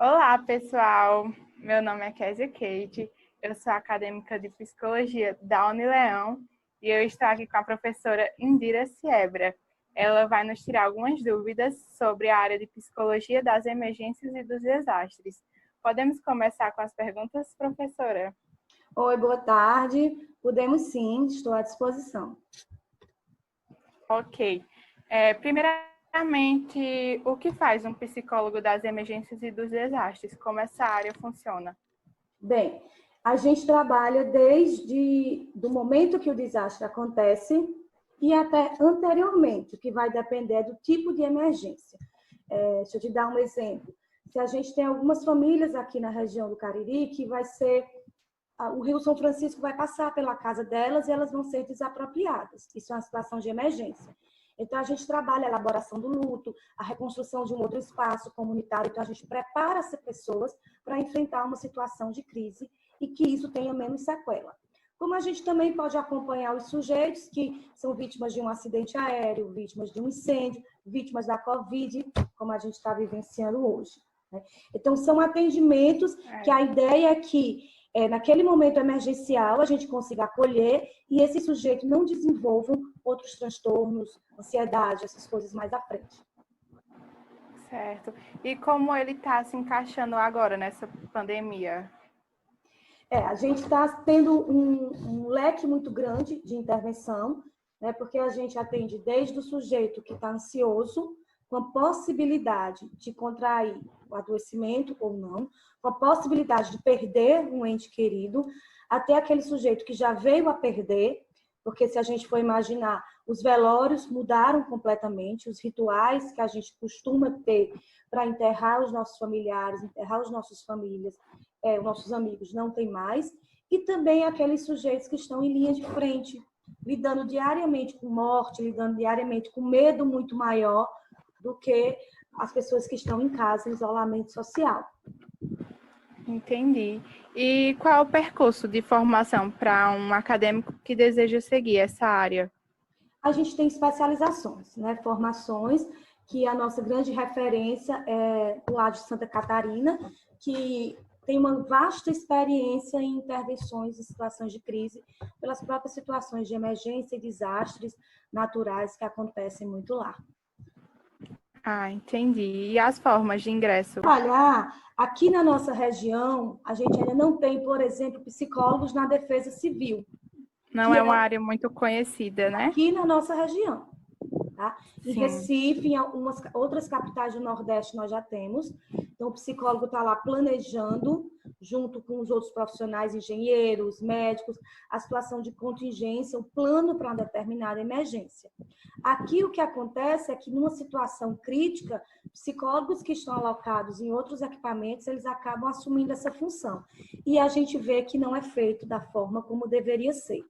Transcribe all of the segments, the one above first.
Olá, pessoal! Meu nome é Kézia Kate, eu sou acadêmica de Psicologia da Unileão e eu estou aqui com a professora Indira Siebra. Ela vai nos tirar algumas dúvidas sobre a área de Psicologia das Emergências e dos Desastres. Podemos começar com as perguntas, professora? Oi, boa tarde. Podemos sim, estou à disposição. Ok. Primeiramente, o que faz um psicólogo das emergências e dos desastres? Como essa área funciona? Bem, a gente trabalha desde o momento que o desastre acontece e até anteriormente, o que vai depender do tipo de emergência. Deixa eu te dar um exemplo. Se a gente tem algumas famílias aqui na região do Cariri, que vai ser o Rio São Francisco vai passar pela casa delas e elas vão ser desapropriadas. Isso é uma situação de emergência. Então, a gente trabalha a elaboração do luto, a reconstrução de um outro espaço comunitário. Então, a gente prepara essas pessoas para enfrentar uma situação de crise e que isso tenha menos sequela. Como a gente também pode acompanhar os sujeitos que são vítimas de um acidente aéreo, vítimas de um incêndio, vítimas da Covid, como a gente está vivenciando hoje. Então, são atendimentos que a ideia é que naquele momento emergencial, a gente consiga acolher e esse sujeito não desenvolvam outros transtornos, ansiedade, essas coisas mais à frente. Certo. E como ele está se encaixando agora nessa pandemia? A gente está tendo um leque muito grande de intervenção, né, porque a gente atende desde o sujeito que está ansioso, com a possibilidade de contrair o adoecimento ou não, com a possibilidade de perder um ente querido, até aquele sujeito que já veio a perder, porque se a gente for imaginar, os velórios mudaram completamente, os rituais que a gente costuma ter para enterrar os nossos familiares, enterrar os nossos famílias, os nossos amigos não tem mais, e também aqueles sujeitos que estão em linha de frente, lidando diariamente com morte, lidando diariamente com medo muito maior do que as pessoas que estão em casa, em isolamento social. Entendi. E qual é o percurso de formação para um acadêmico que deseja seguir essa área? A gente tem especializações, né? Formações, que a nossa grande referência é do lado de Santa Catarina, que tem uma vasta experiência em intervenções em situações de crise, pelas próprias situações de emergência e desastres naturais que acontecem muito lá. Ah, entendi. E as formas de ingresso? Olha, aqui na nossa região, a gente ainda não tem, por exemplo, psicólogos na defesa civil. Não é uma área muito conhecida, né? Aqui na nossa região. Tá? Em Sim. Recife, em algumas outras capitais do Nordeste, nós já temos. Então, o psicólogo está lá planejando, junto com os outros profissionais, engenheiros, médicos, a situação de contingência, o plano para uma determinada emergência. Aqui, o que acontece é que, numa situação crítica, psicólogos que estão alocados em outros equipamentos, eles acabam assumindo essa função. E a gente vê que não é feito da forma como deveria ser.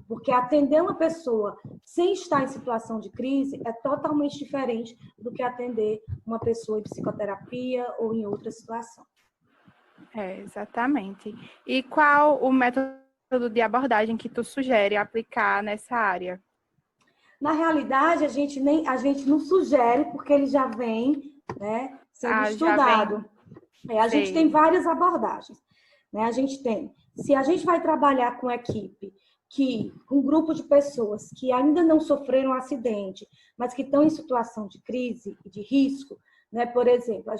Porque atender uma pessoa sem estar em situação de crise é totalmente diferente do que atender uma pessoa em psicoterapia ou em outra situação. Exatamente. E qual o método de abordagem que tu sugere aplicar nessa área? Na realidade, a gente não sugere, porque ele já vem, né, sendo estudado. A gente tem várias abordagens. Né? A gente tem, se a gente vai trabalhar com equipe, com um grupo de pessoas que ainda não sofreram um acidente, mas que estão em situação de crise e de risco, né? Por exemplo,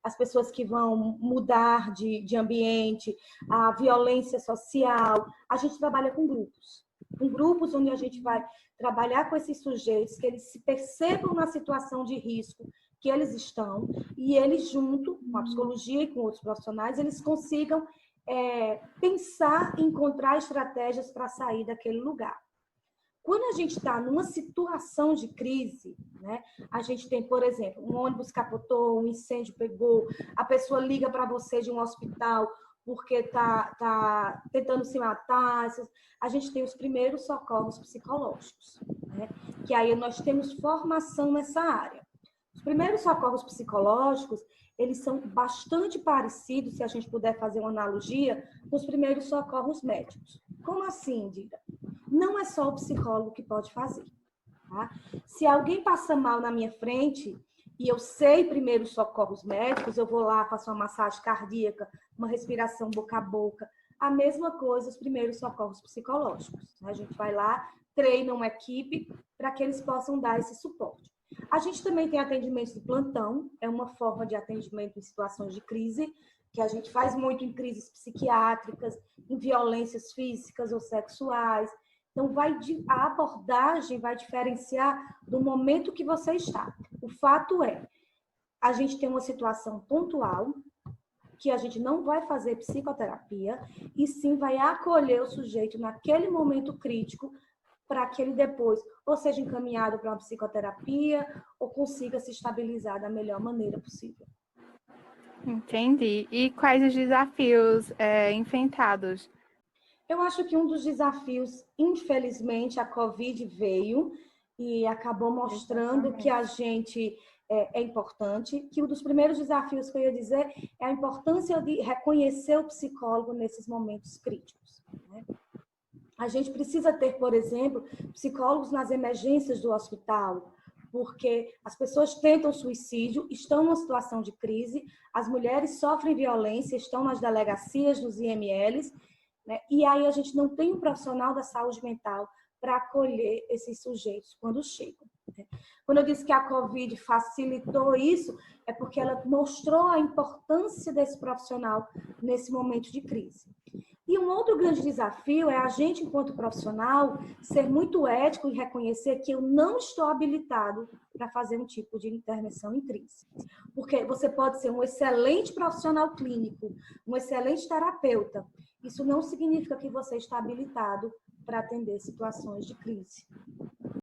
as pessoas que vão mudar de ambiente, a violência social, a gente trabalha com grupos onde a gente vai trabalhar com esses sujeitos, que eles se percebam na situação de risco que eles estão, e eles, junto com a psicologia e com outros profissionais, eles consigam pensar e encontrar estratégias para sair daquele lugar. Quando a gente está numa situação de crise, né, a gente tem, por exemplo, um ônibus capotou, um incêndio pegou, a pessoa liga para você de um hospital porque está tentando se matar, a gente tem os primeiros socorros psicológicos, né, que aí nós temos formação nessa área. Os primeiros socorros psicológicos, eles são bastante parecidos, se a gente puder fazer uma analogia, com os primeiros socorros médicos. Como assim, Dida? Não é só o psicólogo que pode fazer. Tá? Se alguém passa mal na minha frente, e eu sei primeiros socorros médicos, eu vou lá, faço uma massagem cardíaca, uma respiração boca a boca. A mesma coisa os primeiros socorros psicológicos. A gente vai lá, treina uma equipe para que eles possam dar esse suporte. A gente também tem atendimento de plantão, é uma forma de atendimento em situações de crise, que a gente faz muito em crises psiquiátricas, em violências físicas ou sexuais. Então, a abordagem vai diferenciar do momento que você está. O fato é, a gente tem uma situação pontual, que a gente não vai fazer psicoterapia, e sim vai acolher o sujeito naquele momento crítico, para que ele depois ou seja encaminhado para uma psicoterapia, ou consiga se estabilizar da melhor maneira possível. Entendi. E quais os desafios enfrentados? Eu acho que um dos desafios, infelizmente, a Covid veio e acabou mostrando que a gente é importante, que um dos primeiros desafios que eu ia dizer é a importância de reconhecer o psicólogo nesses momentos críticos, né? A gente precisa ter, por exemplo, psicólogos nas emergências do hospital, porque as pessoas tentam suicídio, estão numa situação de crise, as mulheres sofrem violência, estão nas delegacias, nos IMLs, né? E aí a gente não tem um profissional da saúde mental para acolher esses sujeitos quando chegam, né? Quando eu disse que a Covid facilitou isso, é porque ela mostrou a importância desse profissional nesse momento de crise. E um outro grande desafio é a gente, enquanto profissional, ser muito ético e reconhecer que eu não estou habilitado para fazer um tipo de intervenção em crise. Porque você pode ser um excelente profissional clínico, um excelente terapeuta. Isso não significa que você está habilitado para atender situações de crise.